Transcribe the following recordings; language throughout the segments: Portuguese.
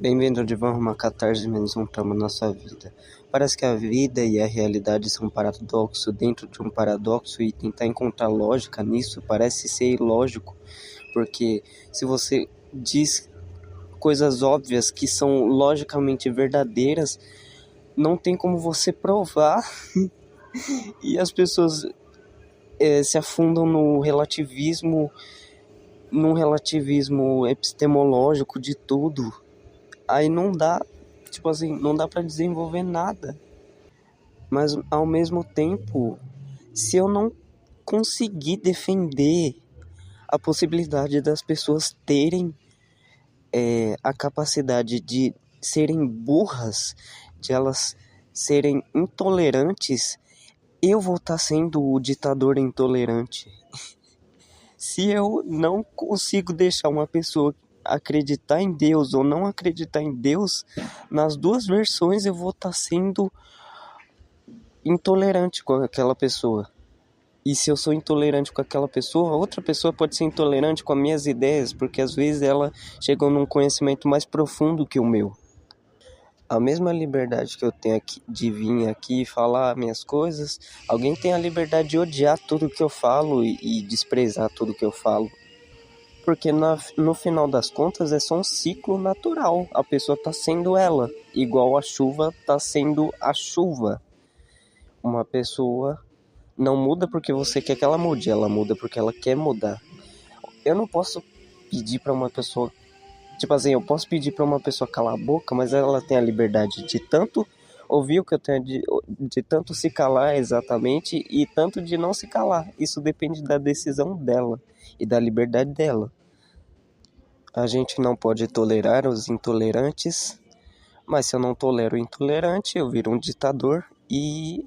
Bem-vindo de volta a uma catarse menos um trauma na sua vida. Parece que a vida e a realidade são um paradoxo dentro de um paradoxo e tentar encontrar lógica nisso parece ser ilógico, porque se você diz coisas óbvias que são logicamente verdadeiras, não tem como você provar e as pessoas se afundam num relativismo epistemológico de tudo. Aí não dá, tipo assim, não dá pra desenvolver nada. Mas ao mesmo tempo, se eu não conseguir defender a possibilidade das pessoas terem a capacidade de serem burras, de elas serem intolerantes, eu vou estar sendo o ditador intolerante. Se eu não consigo deixar uma pessoa acreditar em Deus ou não acreditar em Deus, nas duas versões eu vou estar sendo intolerante com aquela pessoa. E se eu sou intolerante com aquela pessoa, outra pessoa pode ser intolerante com as minhas ideias, porque às vezes ela chegou num conhecimento mais profundo que o meu. A mesma liberdade que eu tenho aqui de vir aqui e falar minhas coisas, alguém tem a liberdade de odiar tudo que eu falo e desprezar tudo que eu falo. Porque no final das contas é só um ciclo natural. A pessoa tá sendo ela, igual a chuva tá sendo a chuva. Uma pessoa não muda porque você quer que ela mude, ela muda porque ela quer mudar. Eu não posso pedir pra uma pessoa, tipo assim, eu posso pedir pra uma pessoa calar a boca, mas ela tem a liberdade de tanto ouvir o que eu tenho de tanto se calar exatamente e tanto de não se calar. Isso depende da decisão dela e da liberdade dela. A gente não pode tolerar os intolerantes, mas se eu não tolero o intolerante, eu viro um ditador e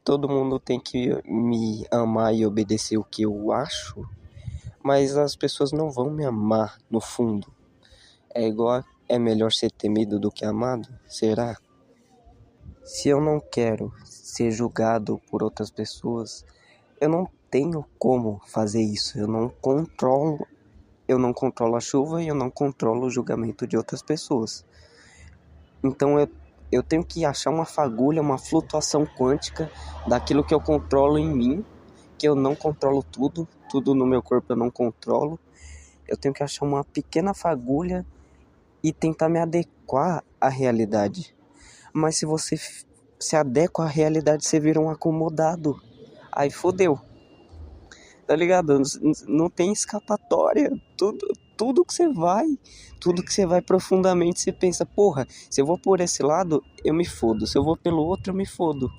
todo mundo tem que me amar e obedecer o que eu acho, mas as pessoas não vão me amar no fundo. É melhor ser temido do que amado? Será? Se eu não quero ser julgado por outras pessoas, eu não tenho como fazer isso. Eu não controlo a chuva e eu não controlo o julgamento de outras pessoas. Então eu tenho que achar uma fagulha, uma flutuação quântica daquilo que eu controlo em mim, que eu não controlo tudo no meu corpo eu não controlo. Eu tenho que achar uma pequena fagulha e tentar me adequar à realidade. Mas se você se adequa à realidade, você vira um acomodado. Aí fodeu. Tá ligado? Não tem escapatória. Tudo que você vai profundamente, você pensa, porra, se eu vou por esse lado, eu me fodo. Se eu vou pelo outro, eu me fodo.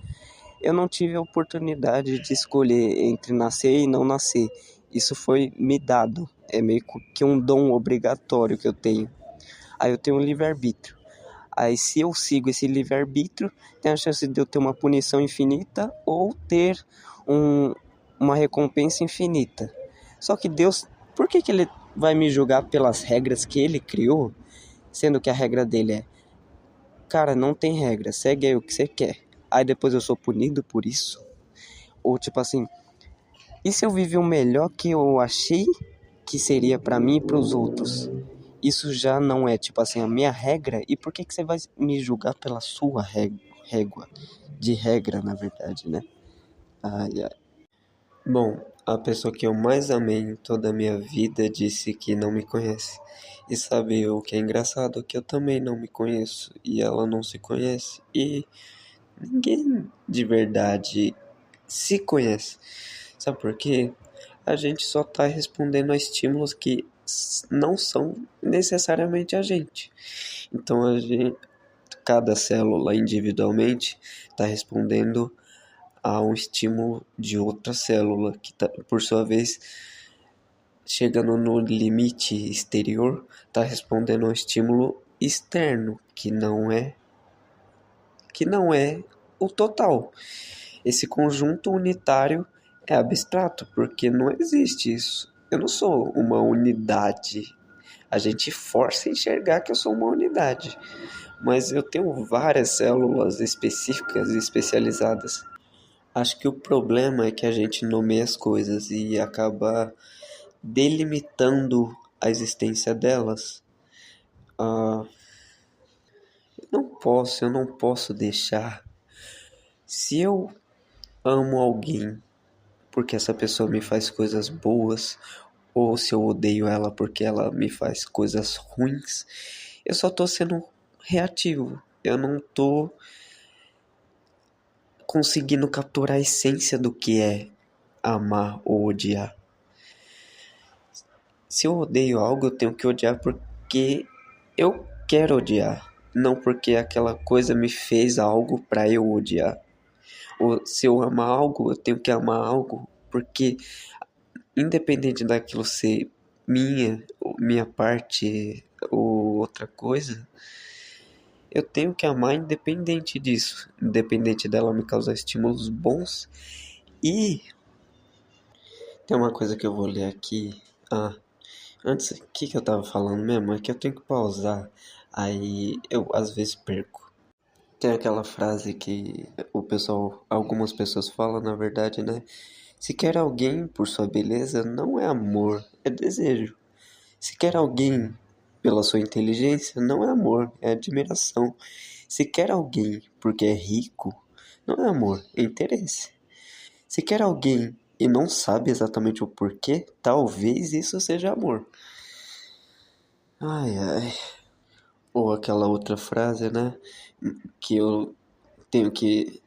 Eu não tive a oportunidade de escolher entre nascer e não nascer. Isso foi me dado. É meio que um dom obrigatório que eu tenho. Aí eu tenho um livre-arbítrio. Aí se eu sigo esse livre-arbítrio, tem a chance de eu ter uma punição infinita ou ter uma recompensa infinita. Só que Deus, por que ele vai me julgar pelas regras que ele criou? Sendo que a regra dele é, cara, não tem regra, segue aí o que você quer. Aí depois eu sou punido por isso? Ou tipo assim, e se eu viver o melhor que eu achei que seria pra mim e pros outros? Isso já não é, tipo assim, a minha regra. E por que você vai me julgar pela sua régua? De regra, na verdade, né? Ai, ai. Bom, a pessoa que eu mais amei em toda a minha vida disse que não me conhece. E sabe o que é engraçado? Que eu também não me conheço e ela não se conhece. E ninguém de verdade se conhece. Sabe por quê? A gente só tá respondendo a estímulos que não são necessariamente a gente. Então cada célula individualmente está respondendo a um estímulo de outra célula que tá, por sua vez, chegando no limite exterior, está respondendo a um estímulo externo que não é o total. Esse conjunto unitário é abstrato, porque não existe isso. Eu não sou uma unidade. A gente força a enxergar que eu sou uma unidade, mas eu tenho várias células específicas e especializadas. Acho que o problema é que a gente nomeia as coisas e acaba delimitando a existência delas. eu não posso deixar. Se eu amo alguém porque essa pessoa me faz coisas boas, ou se eu odeio ela porque ela me faz coisas ruins, eu só tô sendo reativo. Eu não tô conseguindo capturar a essência do que é amar ou odiar. Se eu odeio algo, eu tenho que odiar porque eu quero odiar, não porque aquela coisa me fez algo para eu odiar. Ou se eu amar algo, eu tenho que amar algo porque, independente daquilo ser minha parte ou outra coisa, eu tenho que amar independente disso, independente dela me causar estímulos bons. E tem uma coisa que eu vou ler aqui. Antes, o que eu tava falando mesmo? É que eu tenho que pausar, aí eu às vezes perco. Tem aquela frase que algumas pessoas falam, na verdade, né? Se quer alguém por sua beleza, não é amor, é desejo. Se quer alguém pela sua inteligência, não é amor, é admiração. Se quer alguém porque é rico, não é amor, é interesse. Se quer alguém e não sabe exatamente o porquê, talvez isso seja amor. Ai, ai. Ou aquela outra frase, né? Que eu tenho que.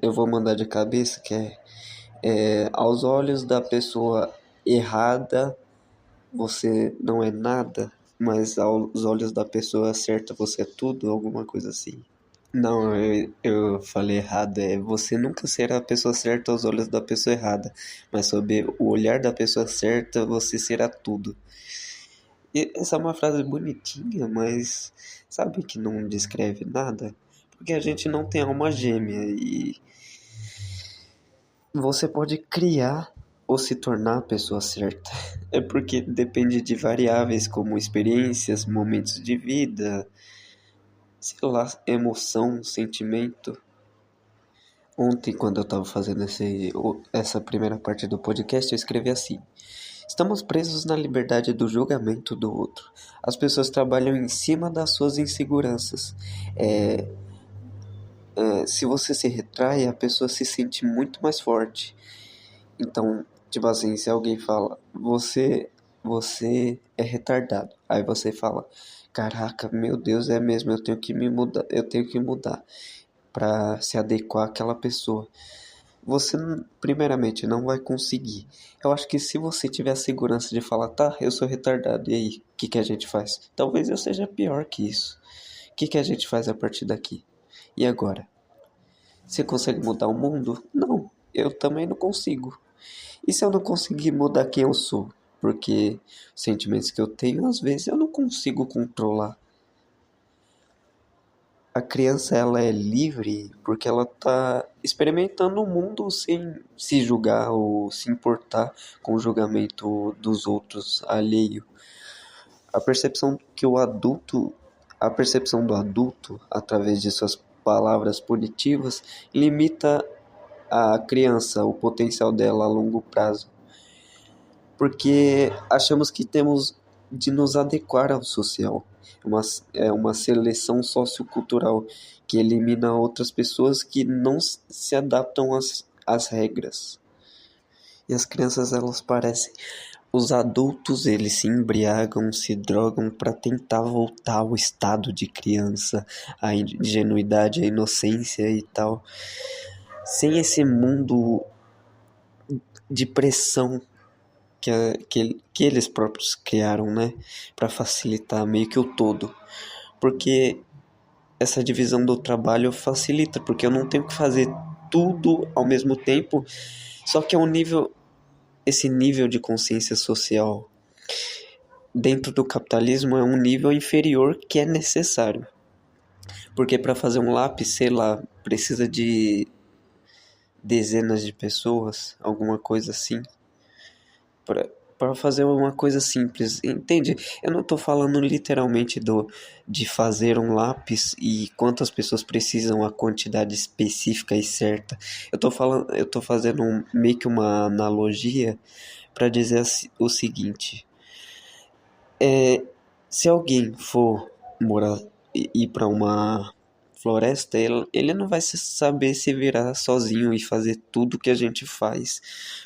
Eu vou mandar de cabeça, que aos olhos da pessoa errada, você não é nada, mas aos olhos da pessoa certa, você é tudo, alguma coisa assim. Não, eu falei errado. Você nunca será a pessoa certa aos olhos da pessoa errada, mas sob o olhar da pessoa certa, você será tudo. E essa é uma frase bonitinha, mas sabe que não descreve nada? Porque a gente não tem alma gêmea e você pode criar ou se tornar a pessoa certa. É porque depende de variáveis como experiências, momentos de vida, sei lá, emoção, sentimento. Ontem, quando eu estava fazendo essa primeira parte do podcast, eu escrevi assim: estamos presos na liberdade do julgamento do outro. As pessoas trabalham em cima das suas inseguranças. É, se você se retrai, a pessoa se sente muito mais forte. Então, tipo assim, se alguém fala, você é retardado. Aí você fala, caraca, meu Deus, é mesmo, eu tenho que me mudar, eu tenho que mudar para se adequar àquela pessoa. Você, primeiramente, não vai conseguir. Eu acho que se você tiver a segurança de falar, tá, eu sou retardado, e aí, o que a gente faz? Talvez eu seja pior que isso. O que a gente faz a partir daqui? E agora? Você consegue mudar o mundo? Não, eu também não consigo. E se eu não conseguir mudar quem eu sou? Porque os sentimentos que eu tenho, às vezes, eu não consigo controlar. A criança, ela é livre porque ela tá experimentando o mundo sem se julgar ou se importar com o julgamento dos outros alheio. A percepção que o adulto, a percepção do adulto, através de suas palavras punitivas, limita a criança, o potencial dela a longo prazo. Porque achamos que temos de nos adequar ao social. É uma seleção sociocultural que elimina outras pessoas que não se adaptam às regras. E as crianças, elas parecem. Os adultos, eles se embriagam, se drogam para tentar voltar ao estado de criança, à ingenuidade, à inocência e tal. Sem esse mundo de pressão que eles próprios criaram, né? Para facilitar meio que o todo. Porque essa divisão do trabalho facilita, porque eu não tenho que fazer tudo ao mesmo tempo, só que esse nível de consciência social dentro do capitalismo é um nível inferior que é necessário. Porque para fazer um lápis, sei lá, precisa de dezenas de pessoas, alguma coisa assim. Para fazer uma coisa simples, entende? Eu não estou falando literalmente de fazer um lápis e quantas pessoas precisam, a quantidade específica e certa. Eu tô fazendo meio que uma analogia para dizer o seguinte: se alguém for ir para floresta, ele não vai saber se virar sozinho e fazer tudo que a gente faz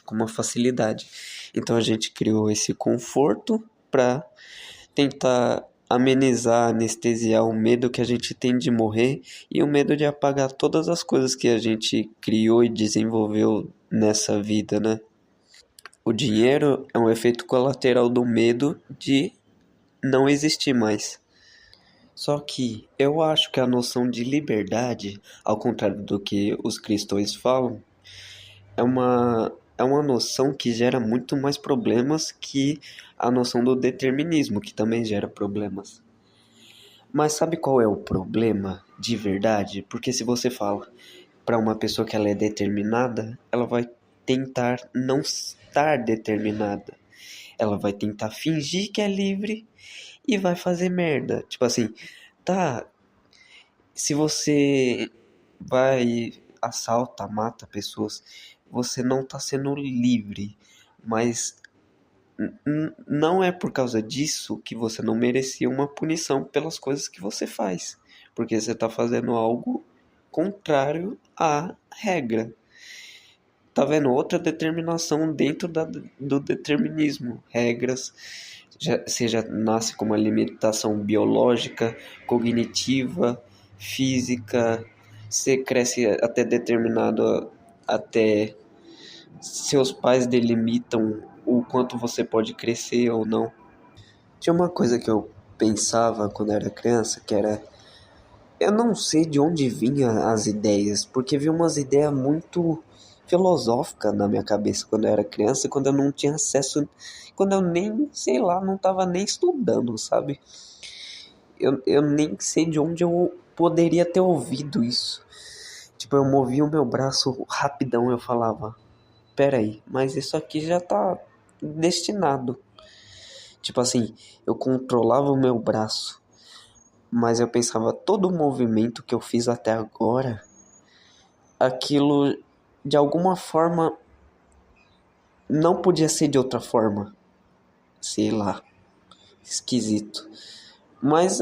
com uma facilidade. Então a gente criou esse conforto para tentar amenizar, anestesiar o medo que a gente tem de morrer e o medo de apagar todas as coisas que a gente criou e desenvolveu nessa vida, né? O dinheiro é um efeito colateral do medo de não existir mais. Só que eu acho que a noção de liberdade, ao contrário do que os cristãos falam, é uma noção que gera muito mais problemas que a noção do determinismo, que também gera problemas. Mas sabe qual é o problema de verdade? Porque se você fala para uma pessoa que ela é determinada, ela vai tentar não estar determinada. Ela vai tentar fingir que é livre e vai fazer merda. Tipo assim, tá, se você vai assalta, mata pessoas, você não tá sendo livre, mas não é por causa disso que você não merecia uma punição pelas coisas que você faz, porque você tá fazendo algo contrário à regra. Tá vendo? Outra determinação dentro do determinismo. Regras, você já nasce com uma limitação biológica, cognitiva, física, você cresce até determinado, até seus pais delimitam o quanto você pode crescer ou não. Tinha uma coisa que eu pensava quando era criança, que era, eu não sei de onde vinha as ideias, porque vinha umas ideias muito filosóficas na minha cabeça quando eu era criança, quando eu não tinha acesso, quando eu nem, sei lá, não tava nem estudando, sabe? Eu nem sei de onde eu poderia ter ouvido isso. Tipo, eu movia o meu braço rapidão, eu falava, peraí, mas isso aqui já tá destinado. Tipo assim, eu controlava o meu braço, mas eu pensava, todo o movimento que eu fiz até agora, aquilo de alguma forma não podia ser de outra forma. Sei lá, esquisito. Mas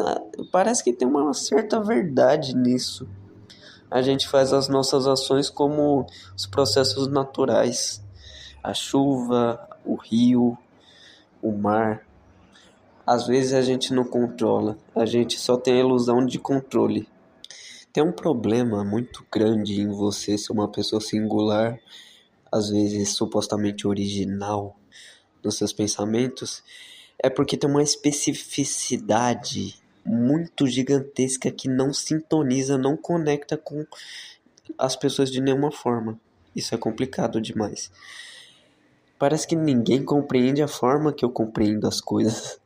parece que tem uma certa verdade nisso. A gente faz as nossas ações como os processos naturais. A chuva, o rio, o mar. Às vezes a gente não controla, a gente só tem a ilusão de controle. Tem um problema muito grande em você ser uma pessoa singular, às vezes supostamente original nos seus pensamentos, é porque tem uma especificidade muito gigantesca que não sintoniza, não conecta com as pessoas de nenhuma forma. Isso é complicado demais. Parece que ninguém compreende a forma que eu compreendo as coisas.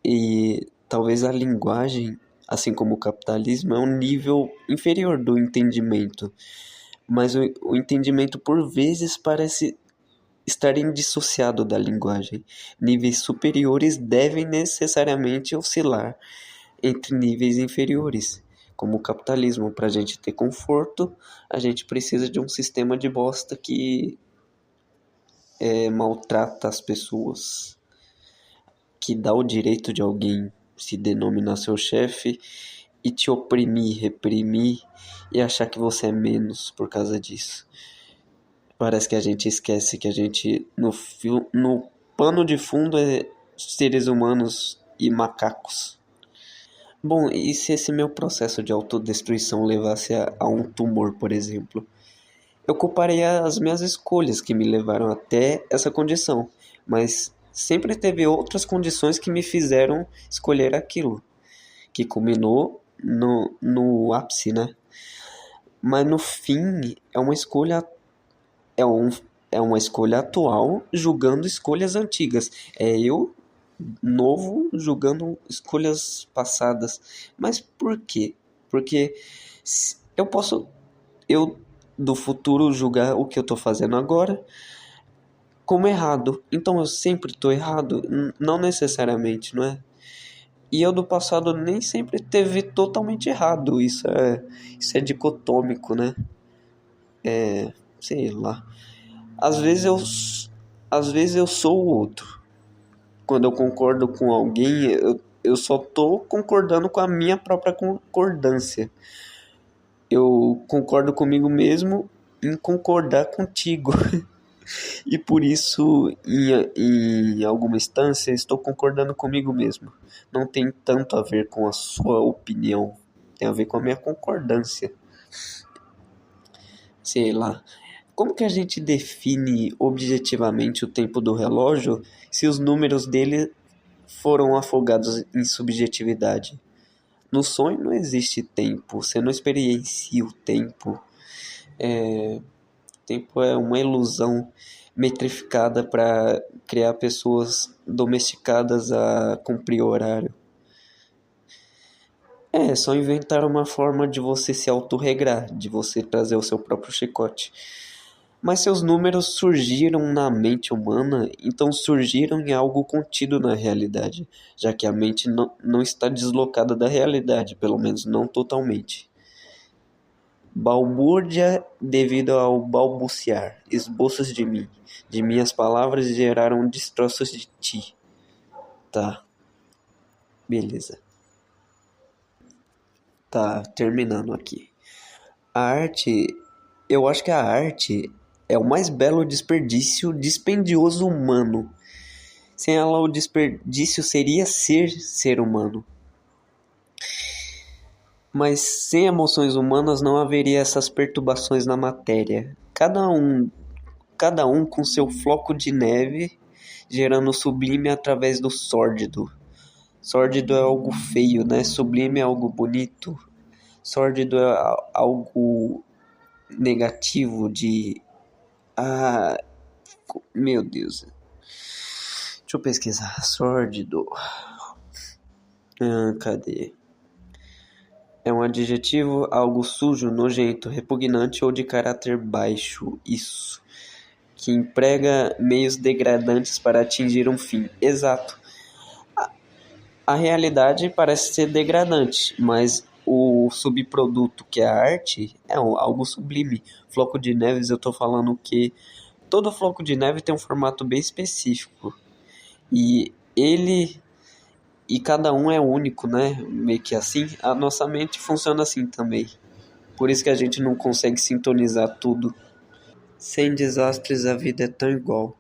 E talvez a linguagem, assim como o capitalismo, é um nível inferior do entendimento. Mas o entendimento, por vezes, parece estar indissociado da linguagem. Níveis superiores devem necessariamente oscilar entre níveis inferiores. Como o capitalismo, para a gente ter conforto, a gente precisa de um sistema de bosta que maltrata as pessoas, que dá o direito de alguém se denominar seu chefe e te oprimir, reprimir e achar que você é menos por causa disso. Parece que a gente esquece que a gente, no pano de fundo, é seres humanos e macacos. Bom, e se esse meu processo de autodestruição levasse a um tumor, por exemplo? Eu culparia as minhas escolhas que me levaram até essa condição, mas sempre teve outras condições que me fizeram escolher aquilo, que culminou no ápice, né? Mas no fim, é, um, é uma escolha atual julgando escolhas antigas. É eu, novo, julgando escolhas passadas. Mas por quê? Porque eu posso, eu do futuro, julgar o que eu tô fazendo agora como errado. Então eu sempre tô errado? Não necessariamente, não é? E eu do passado nem sempre teve totalmente errado. Isso é dicotômico, né? Sei lá. Às vezes eu, às vezes eu sou o outro. Quando eu concordo com alguém, Eu só tô concordando com a minha própria concordância. Eu concordo comigo mesmo em concordar contigo. E por isso, em alguma instância, estou concordando comigo mesmo. Não tem tanto a ver com a sua opinião, tem a ver com a minha concordância. Sei lá. Como que a gente define objetivamente o tempo do relógio se os números dele foram afogados em subjetividade? No sonho não existe tempo, você não experiencia o tempo. Tempo é uma ilusão metrificada para criar pessoas domesticadas a cumprir horário. É só inventar uma forma de você se autorregrar, de você trazer o seu próprio chicote. Mas seus números surgiram na mente humana, então surgiram em algo contido na realidade, já que a mente não está deslocada da realidade, pelo menos não totalmente. Balbúrdia devido ao balbuciar, esboços de mim, de minhas palavras geraram destroços de ti. Tá, beleza. Tá, terminando aqui. A arte, eu acho que a arte é o mais belo desperdício dispendioso humano. Sem ela, o desperdício seria ser humano. Mas sem emoções humanas não haveria essas perturbações na matéria. Cada um com seu floco de neve, gerando o sublime através do sórdido. Sórdido é algo feio, né? Sublime é algo bonito. Sórdido é algo negativo de... Ah, meu Deus. Deixa eu pesquisar. Sórdido. Cadê? É um adjetivo, algo sujo, nojento, repugnante ou de caráter baixo. Isso. Que emprega meios degradantes para atingir um fim. Exato. A realidade parece ser degradante, mas o subproduto que é a arte é algo sublime. Floco de neves, eu tô falando que todo floco de neve tem um formato bem específico. E cada um é único, né? Meio que assim. A nossa mente funciona assim também. Por isso que a gente não consegue sintonizar tudo. Sem desastres, a vida é tão igual.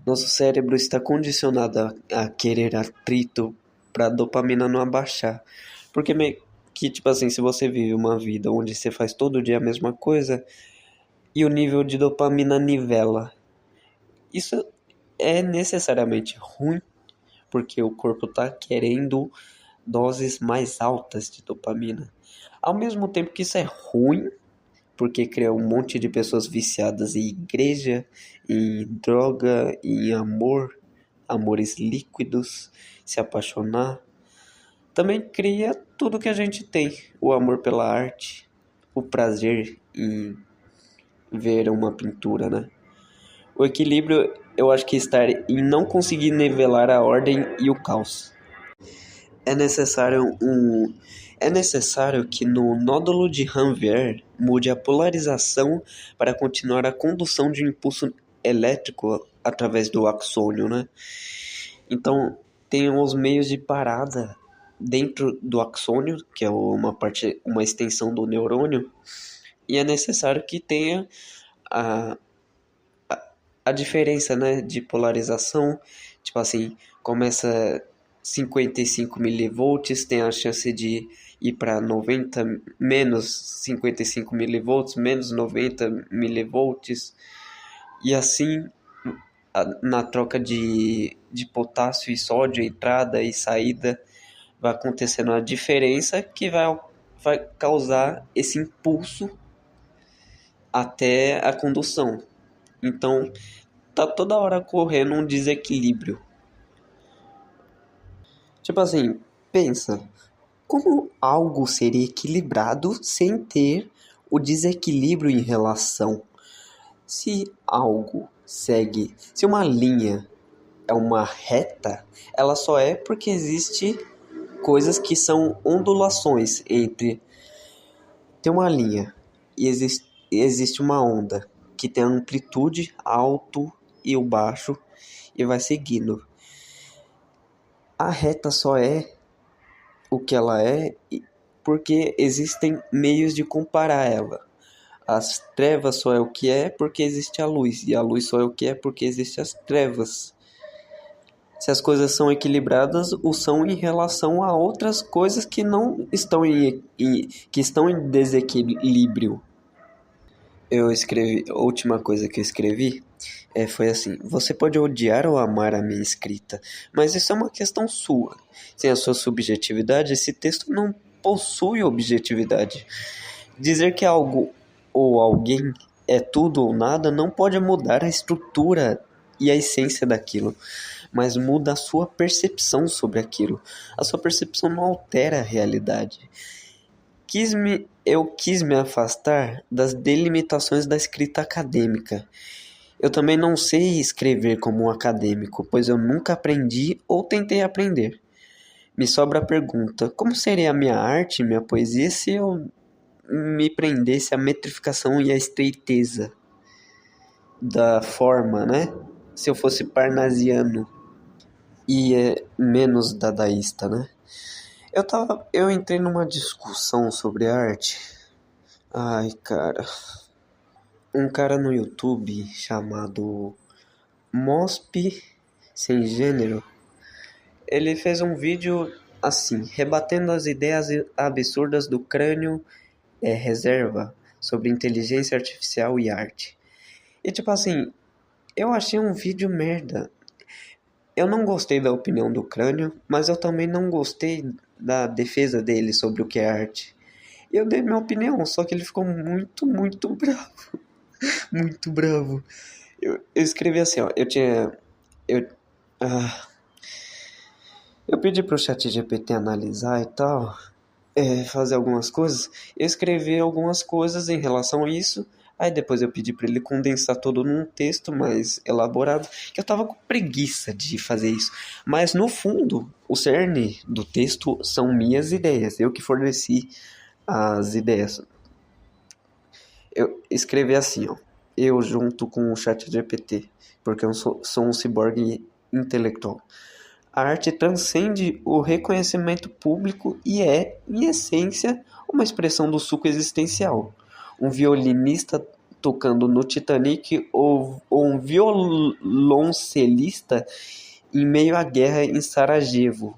Nosso cérebro está condicionado a querer atrito para a dopamina não abaixar. Porque meio que, tipo assim, se você vive uma vida onde você faz todo dia a mesma coisa e o nível de dopamina nivela, isso é necessariamente ruim, porque o corpo está querendo doses mais altas de dopamina. Ao mesmo tempo que isso é ruim, porque cria um monte de pessoas viciadas em igreja, em droga, em amor, amores líquidos, se apaixonar. Também cria tudo que a gente tem, o amor pela arte, o prazer em ver uma pintura, né? O equilíbrio, eu acho que está em não conseguir nivelar a ordem e o caos. É necessário que no nódulo de Ranvier mude a polarização para continuar a condução de um impulso elétrico através do axônio, né? Então, tem os meios de parada dentro do axônio, que é uma extensão do neurônio, e é necessário que tenha a, a diferença, né, de polarização. Tipo assim, começa 55 milivolts, tem a chance de ir para 90, menos 55 milivolts, menos 90 milivolts, e assim na troca de potássio e sódio, entrada e saída, vai acontecendo a diferença que vai causar esse impulso até a condução. Então, tá toda hora correndo um desequilíbrio. Tipo assim, pensa, como algo seria equilibrado sem ter o desequilíbrio em relação? Se algo segue, se uma linha é uma reta, ela só é porque existe coisas que são ondulações entre tem uma linha e existe uma onda que tem a amplitude alto e o baixo e vai seguindo. A reta só é o que ela é porque existem meios de comparar ela. As trevas só é o que é porque existe a luz, e a luz só é o que é porque existem as trevas. Se as coisas são equilibradas, o são em relação a outras coisas que não estão que estão em desequilíbrio. A última coisa que eu escrevi foi assim: você pode odiar ou amar a minha escrita, mas isso é uma questão sua. Sem a sua subjetividade, esse texto não possui objetividade. Dizer que algo ou alguém é tudo ou nada não pode mudar a estrutura e a essência daquilo, mas muda a sua percepção sobre aquilo. A sua percepção não altera a realidade. Eu quis me afastar das delimitações da escrita acadêmica. Eu também não sei escrever como um acadêmico, pois eu nunca aprendi ou tentei aprender. Me sobra a pergunta: como seria a minha arte, minha poesia, se eu me prendesse à metrificação e à estreiteza da forma, né? Se eu fosse parnasiano e menos dadaísta, né? Eu entrei numa discussão sobre arte. Ai, cara. Um cara no YouTube chamado Mosp Sem Gênero, ele fez um vídeo assim, rebatendo as ideias absurdas do crânio reserva sobre inteligência artificial e arte. E tipo assim, eu achei um vídeo merda. Eu não gostei da opinião do crânio, mas eu também não gostei da defesa dele sobre o que é arte. E eu dei minha opinião, só que ele ficou muito, muito bravo. Muito bravo. Eu escrevi assim, ó. Eu, ah, eu pedi pro ChatGPT analisar e tal, fazer algumas coisas. Eu escrevi algumas coisas em relação a isso. Aí depois eu pedi para ele condensar tudo num texto mais elaborado, que eu tava com preguiça de fazer isso. Mas no fundo, o cerne do texto são minhas ideias, eu que forneci as ideias. Eu escrevi assim, ó, eu junto com o ChatGPT, porque eu sou um ciborgue intelectual. A arte transcende o reconhecimento público e é, em essência, uma expressão do suco existencial. Um violinista tocando no Titanic ou um violoncelista em meio à guerra em Sarajevo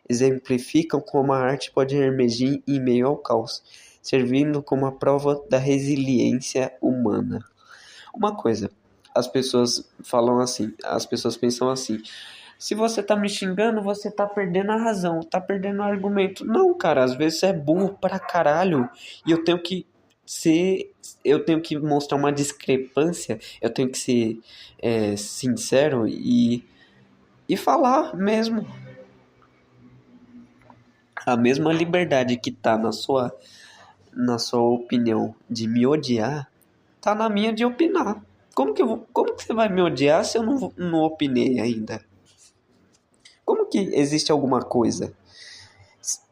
exemplificam como a arte pode emergir em meio ao caos, servindo como a prova da resiliência humana. Uma coisa, as pessoas falam assim, as pessoas pensam assim: se você tá me xingando, você tá perdendo a razão, tá perdendo o argumento. Não, cara, às vezes é burro pra caralho e eu tenho que mostrar uma discrepância, eu tenho que ser sincero e falar mesmo. A mesma liberdade que tá na sua opinião de me odiar, tá na minha de opinar. Como que você vai me odiar se eu não opinei ainda? Como que existe alguma coisa?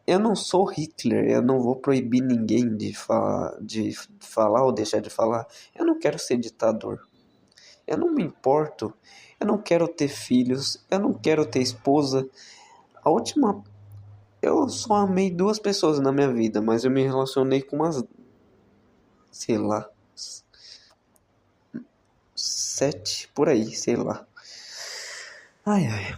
Eu não sou Hitler, eu não vou proibir ninguém de falar ou deixar de falar. Eu não quero ser ditador. Eu não me importo. Eu não quero ter filhos. Eu não quero ter esposa. A última. Eu só amei duas pessoas na minha vida, mas eu me relacionei com umas. Sei lá. 7, por aí, sei lá. Ai, ai.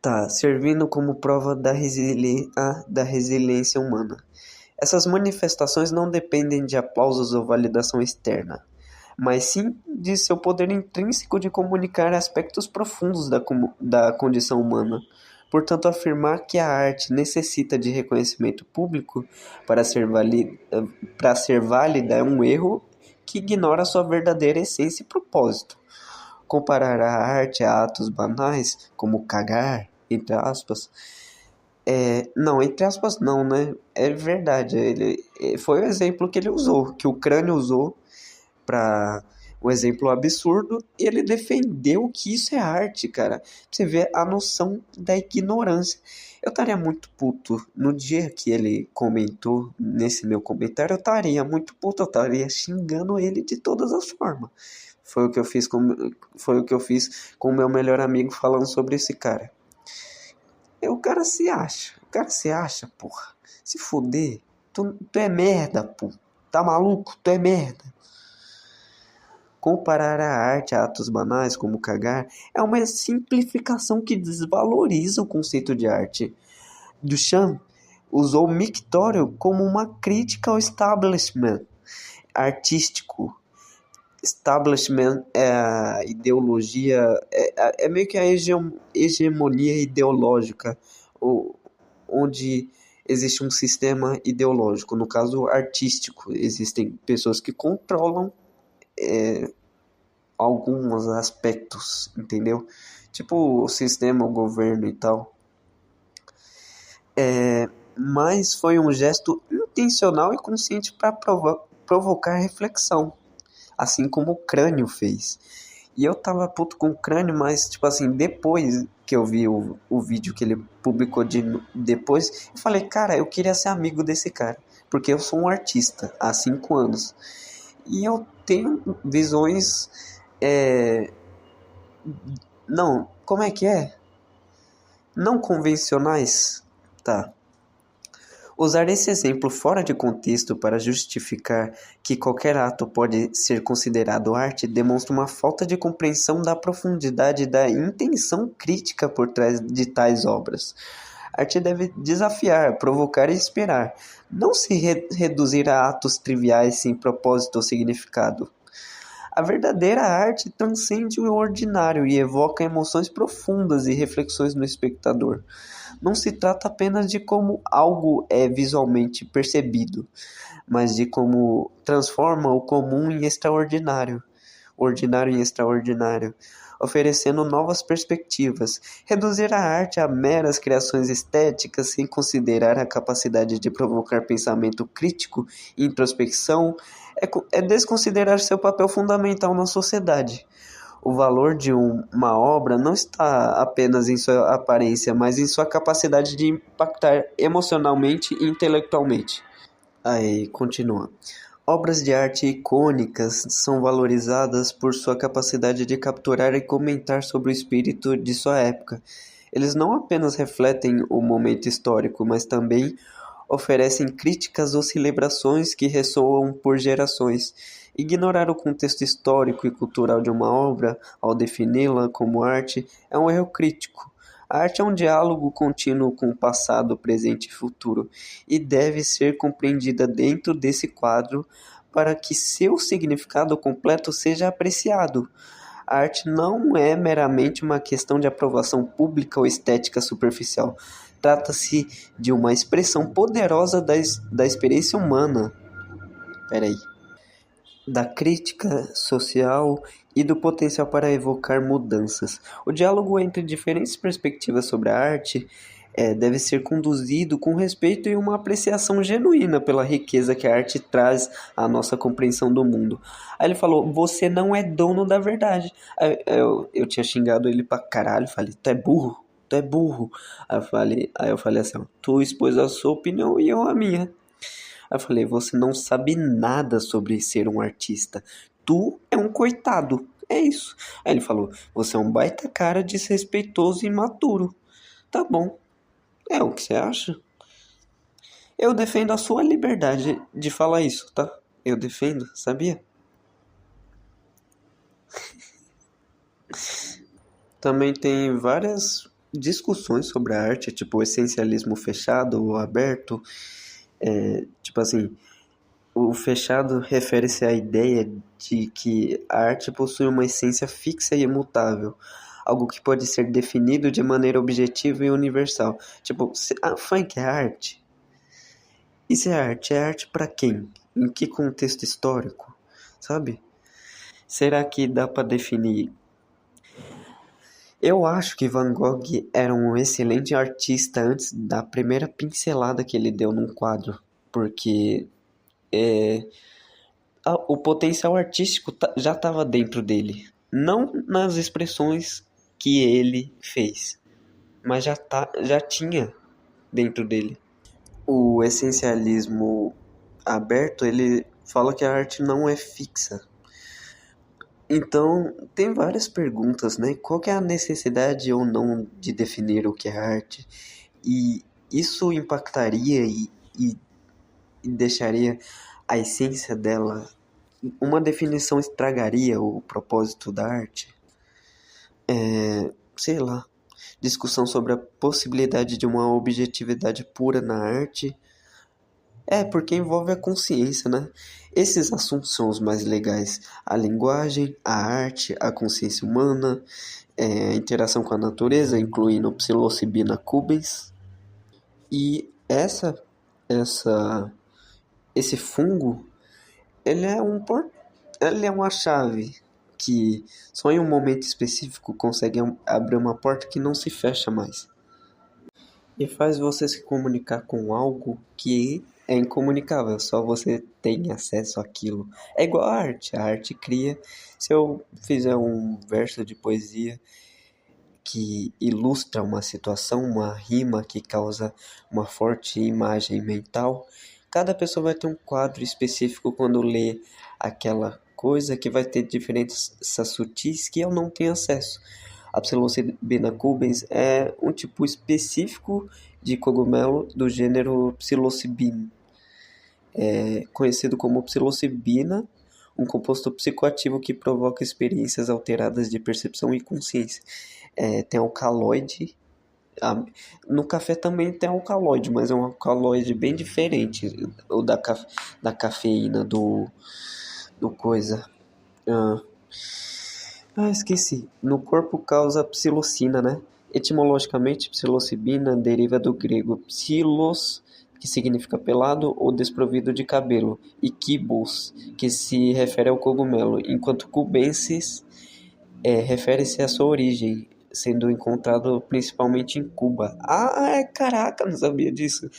Tá, servindo como prova da resiliência humana. Essas manifestações não dependem de aplausos ou validação externa, mas sim de seu poder intrínseco de comunicar aspectos profundos da condição humana. Portanto, afirmar que a arte necessita de reconhecimento público para ser válida é um erro que ignora sua verdadeira essência e propósito. Comparar a arte a atos banais, como cagar, entre aspas, não, entre aspas não, né? É verdade, foi o exemplo que ele usou, que o crânio usou para um exemplo absurdo, e ele defendeu que isso é arte, cara. Você vê a noção da ignorância. Eu estaria muito puto no dia que ele comentou nesse meu comentário, eu estaria muito puto, eu estaria xingando ele de todas as formas. Foi o que eu fiz com o meu melhor amigo falando sobre esse cara. O cara se acha. O cara se acha, porra. Se fuder. Tu é merda, pô. Tá maluco? Tu é merda. Comparar a arte a atos banais, como cagar, é uma simplificação que desvaloriza o conceito de arte. Duchamp usou mictório como uma crítica ao establishment artístico. Establishment é a ideologia, é meio que a hegemonia ideológica, onde existe um sistema ideológico, no caso artístico. Existem pessoas que controlam alguns aspectos, entendeu? Tipo o sistema, o governo e tal. Mas foi um gesto intencional e consciente para provocar reflexão, assim como o Crânio fez. E eu tava puto com o Crânio, mas, tipo assim, depois que eu vi o vídeo que ele publicou depois, eu falei, cara, eu queria ser amigo desse cara, porque eu sou um artista há 5 anos. E eu tenho visões. Não, como é que é? Não convencionais? Tá. Usar esse exemplo fora de contexto para justificar que qualquer ato pode ser considerado arte demonstra uma falta de compreensão da profundidade da intenção crítica por trás de tais obras. A arte deve desafiar, provocar e inspirar, não se reduzir a atos triviais sem propósito ou significado. A verdadeira arte transcende o ordinário e evoca emoções profundas e reflexões no espectador. Não se trata apenas de como algo é visualmente percebido, mas de como transforma o comum em extraordinário, ordinário em extraordinário, oferecendo novas perspectivas. Reduzir a arte a meras criações estéticas sem considerar a capacidade de provocar pensamento crítico e introspecção é desconsiderar seu papel fundamental na sociedade. O valor de uma obra não está apenas em sua aparência, mas em sua capacidade de impactar emocionalmente e intelectualmente. Aí, continua. Obras de arte icônicas são valorizadas por sua capacidade de capturar e comentar sobre o espírito de sua época. Eles não apenas refletem o momento histórico, mas também oferecem críticas ou celebrações que ressoam por gerações. Ignorar o contexto histórico e cultural de uma obra, ao defini-la como arte, é um erro crítico. A arte é um diálogo contínuo com o passado, presente e futuro, e deve ser compreendida dentro desse quadro para que seu significado completo seja apreciado. A arte não é meramente uma questão de aprovação pública ou estética superficial. Trata-se de uma expressão poderosa da experiência humana. Peraí. Da crítica social e do potencial para evocar mudanças. O diálogo entre diferentes perspectivas sobre a arte deve ser conduzido com respeito e uma apreciação genuína pela riqueza que a arte traz à nossa compreensão do mundo. Aí ele falou, você não é dono da verdade. Aí eu tinha xingado ele pra caralho, falei, tu é burro, tu é burro. Aí eu falei assim, ó, tu expôs a sua opinião e eu a minha. Aí eu falei, você não sabe nada sobre ser um artista. Tu é um coitado. É isso. Aí ele falou, você é um baita cara desrespeitoso e imaturo. Tá bom. É o que você acha? Eu defendo a sua liberdade de falar isso, tá? Eu defendo, sabia? Também tem várias discussões sobre a arte, tipo o essencialismo fechado ou aberto. Tipo assim, o fechado refere-se à ideia de que a arte possui uma essência fixa e imutável, algo que pode ser definido de maneira objetiva e universal. Tipo, funk é arte? E se é arte? É arte para quem? Em que contexto histórico? Sabe? Será que dá para definir? Eu acho que Van Gogh era um excelente artista antes da primeira pincelada que ele deu num quadro, porque o potencial artístico já estava dentro dele, não nas expressões que ele fez, mas já tinha dentro dele. O essencialismo aberto, ele fala que a arte não é fixa. Então, tem várias perguntas, né? Qual que é a necessidade ou não de definir o que é arte? E isso impactaria e deixaria a essência dela. Uma definição estragaria o propósito da arte? Sei lá. Discussão sobre a possibilidade de uma objetividade pura na arte. Porque envolve a consciência, né? Esses assuntos são os mais legais. A linguagem, a arte, a consciência humana, a interação com a natureza, incluindo psilocibina cubens. E essa, esse fungo, ele é ele é uma chave que só em um momento específico consegue abrir uma porta que não se fecha mais. E faz você se comunicar com algo que é incomunicável, só você tem acesso àquilo. É igual a arte cria. Se eu fizer um verso de poesia que ilustra uma situação, uma rima que causa uma forte imagem mental, cada pessoa vai ter um quadro específico quando lê aquela coisa que vai ter diferentes sutis que eu não tenho acesso. A psilocibina cubens é um tipo específico de cogumelo do gênero psilocibin, conhecido como psilocibina, um composto psicoativo que provoca experiências alteradas de percepção e consciência. Tem alcaloide. No café também tem alcaloide, mas é um alcaloide bem diferente o da cafeína do coisa. Esqueci. No corpo causa psilocina, né? Etimologicamente, psilocibina deriva do grego psilos, que significa pelado ou desprovido de cabelo, e kibos, que se refere ao cogumelo, enquanto cubensis refere-se à sua origem, sendo encontrado principalmente em Cuba. Caraca, não sabia disso.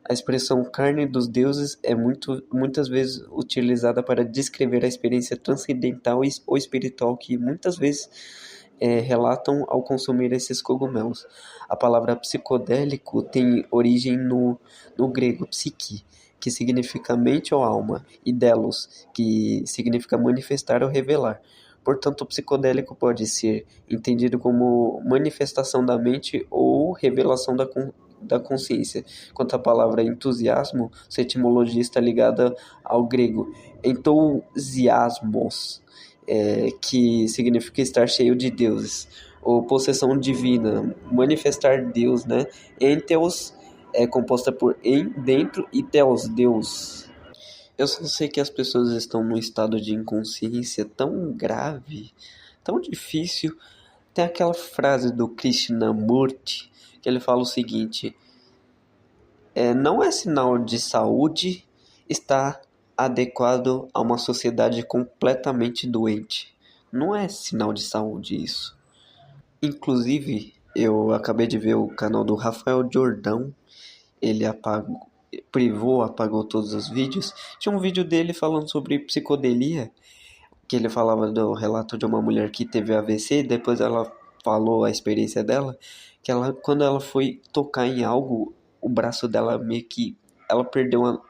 A expressão carne dos deuses é muitas vezes utilizada para descrever a experiência transcendental ou espiritual que muitas vezes relatam ao consumir esses cogumelos. A palavra psicodélico tem origem no grego psique, que significa mente ou alma, e delos, que significa manifestar ou revelar. Portanto, o psicodélico pode ser entendido como manifestação da mente ou revelação da consciência. Quanto à palavra entusiasmo, sua etimologia está ligada ao grego entousiasmos, que significa estar cheio de deuses, ou possessão divina, manifestar Deus, né? Enteos é composta por em, dentro, e theos, Deus. Eu só sei que as pessoas estão num estado de inconsciência tão grave, tão difícil. Tem aquela frase do Krishnamurti, que ele fala o seguinte: não é sinal de saúde estar adequado a uma sociedade completamente doente. Não é sinal de saúde isso. Inclusive, eu acabei de ver o canal do Rafael Jordão. Ele apagou todos os vídeos. Tinha um vídeo dele falando sobre psicodelia, que ele falava do relato de uma mulher que teve AVC, e depois ela falou a experiência dela, que quando ela foi tocar em algo, o braço dela meio que, ela perdeu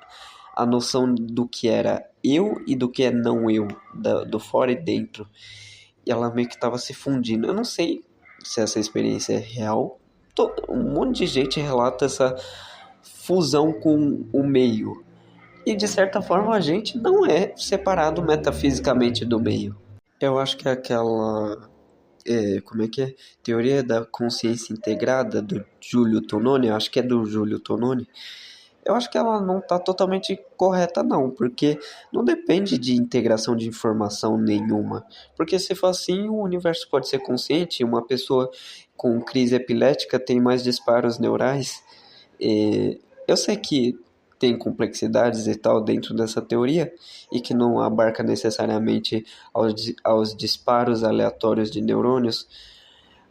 a noção do que era eu e do que é não eu, do fora e dentro. E ela meio que estava se fundindo. Eu não sei se essa experiência é real. Um monte de gente relata essa fusão com o meio. E de certa forma a gente não é separado metafisicamente do meio. Eu acho que aquela, como é que é? Teoria da consciência integrada do Giulio Tononi, acho que é do Giulio Tononi. Eu acho que ela não está totalmente correta não, porque não depende de integração de informação nenhuma. Porque se for assim, o universo pode ser consciente, uma pessoa com crise epilética tem mais disparos neurais. Eu sei que tem complexidades e tal dentro dessa teoria e que não abarca necessariamente aos disparos aleatórios de neurônios,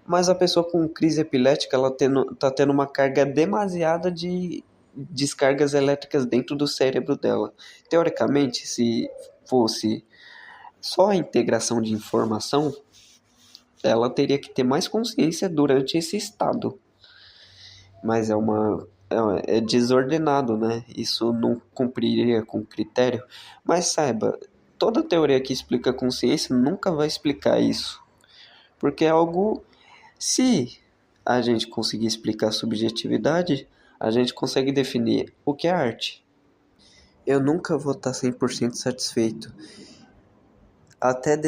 mas a pessoa com crise epilética ela tá tendo uma carga demasiada de descargas elétricas dentro do cérebro dela. Teoricamente, se fosse só a integração de informação, ela teria que ter mais consciência durante esse estado. Mas é desordenado, né? Isso não cumpriria com critério. Mas saiba, toda teoria que explica a consciência nunca vai explicar isso. Porque é algo... Se a gente conseguir explicar a subjetividade, a gente consegue definir o que é arte. Eu nunca vou estar 100% satisfeito. Até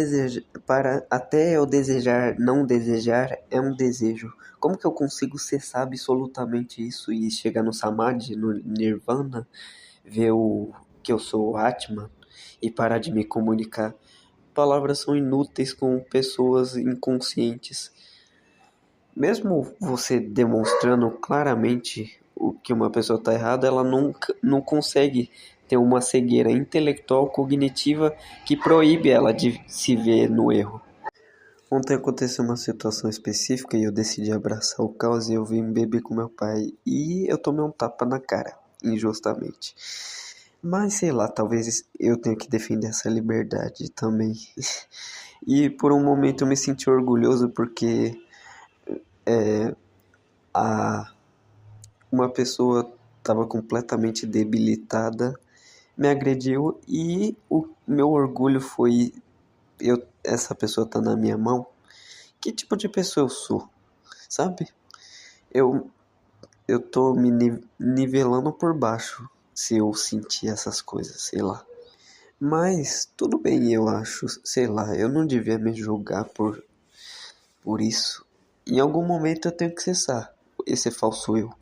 eu desejar não desejar é um desejo. Como que eu consigo cessar absolutamente isso e chegar no Samadhi, no Nirvana, ver que eu sou o Atman e parar de me comunicar? Palavras são inúteis com pessoas inconscientes. Mesmo você demonstrando claramente o que uma pessoa está errada, ela nunca não consegue ter uma cegueira intelectual cognitiva que proíbe ela de se ver no erro. Ontem aconteceu uma situação específica e eu decidi abraçar o caos e eu vim beber com meu pai e eu tomei um tapa na cara, injustamente. Mas sei lá, talvez eu tenha que defender essa liberdade também. E por um momento eu me senti orgulhoso porque uma pessoa estava completamente debilitada, me agrediu e o meu orgulho foi essa pessoa tá na minha mão. Que tipo de pessoa eu sou, sabe? Eu tô me nivelando por baixo se eu sentir essas coisas, sei lá. Mas tudo bem, eu acho, sei lá, eu não devia me julgar por isso. Em algum momento eu tenho que cessar esse falso eu.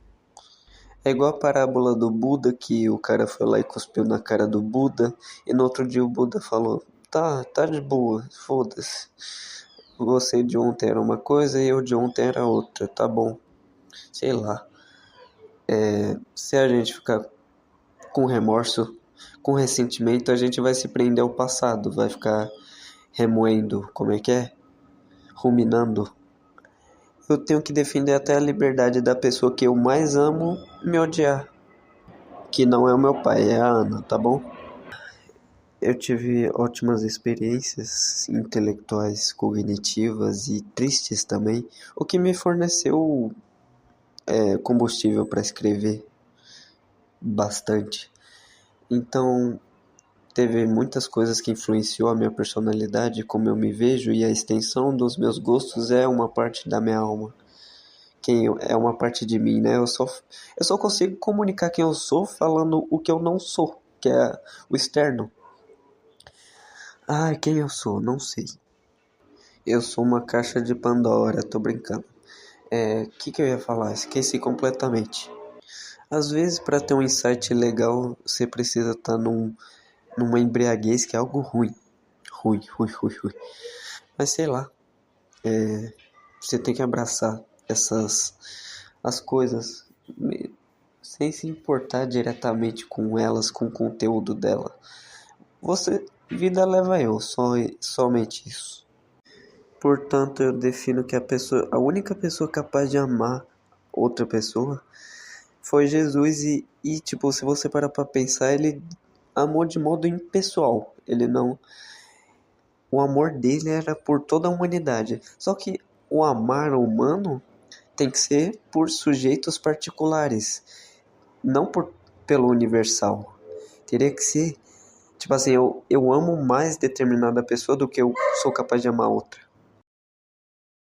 É igual a parábola do Buda, que o cara foi lá e cuspiu na cara do Buda, e no outro dia o Buda falou, tá de boa, foda-se. Você de ontem era uma coisa e eu de ontem era outra, tá bom. Sei lá. Se a gente ficar com remorso, com ressentimento, a gente vai se prender ao passado, vai ficar remoendo, como é que é? Ruminando. Eu tenho que defender até a liberdade da pessoa que eu mais amo me odiar. Que não é o meu pai, é a Ana, tá bom? Eu tive ótimas experiências intelectuais, cognitivas e tristes também, o que me forneceu combustível para escrever bastante. Então, teve muitas coisas que influenciou a minha personalidade, como eu me vejo, e a extensão dos meus gostos é uma parte da minha alma. É uma parte de mim, né? Eu só consigo comunicar quem eu sou falando o que eu não sou, que é o externo. Ah, quem eu sou? Não sei. Eu sou uma caixa de Pandora, tô brincando. Que eu ia falar? Esqueci completamente. Às vezes, para ter um insight legal, você precisa estar numa embriaguez que é algo ruim. Ruim, ruim, ruim, ruim. Mas sei lá, você tem que abraçar as coisas, sem se importar diretamente com elas, com o conteúdo dela. Vida leva eu, somente isso. Portanto, eu defino que a única pessoa capaz de amar outra pessoa foi Jesus tipo, se você parar pra pensar, ele amou de modo impessoal. O amor dele era por toda a humanidade. Só que o amar humano tem que ser por sujeitos particulares, não pelo universal. Teria que ser, tipo assim, eu amo mais determinada pessoa do que eu sou capaz de amar outra.